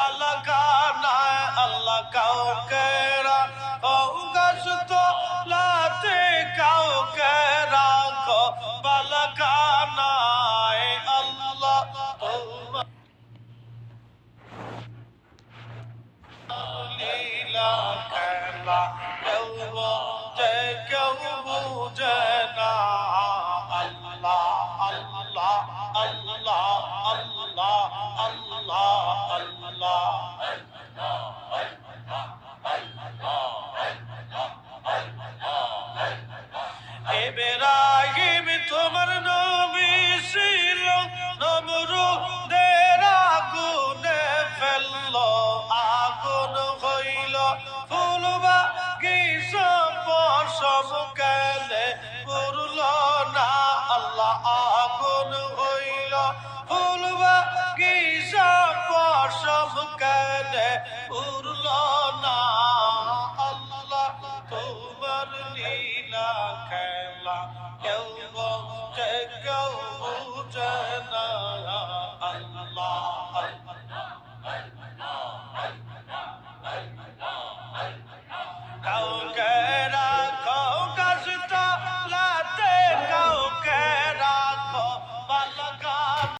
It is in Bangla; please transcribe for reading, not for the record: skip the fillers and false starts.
বালাখানায় আল্লাহ কাউকে রাখো গাছ তলাতে কাউকে রাখো বালাখানায় আল্লাহ তোমার লীলা খেলা কেউ বোঝে কেউ বুঝে না আল্লাহ আল্লাহ আল্লাহ আল্লাহ আল্লাহ আল্লাহ ইব্রাহিম তোমার নবী ছিল নমরুদের আগুনে ফেললো আগুন হইল ফুল বাগিচা পশম কেলে পুরল না আল্লাহ আগুন হইল ফুল বাগিচা পশম কেলে পুরল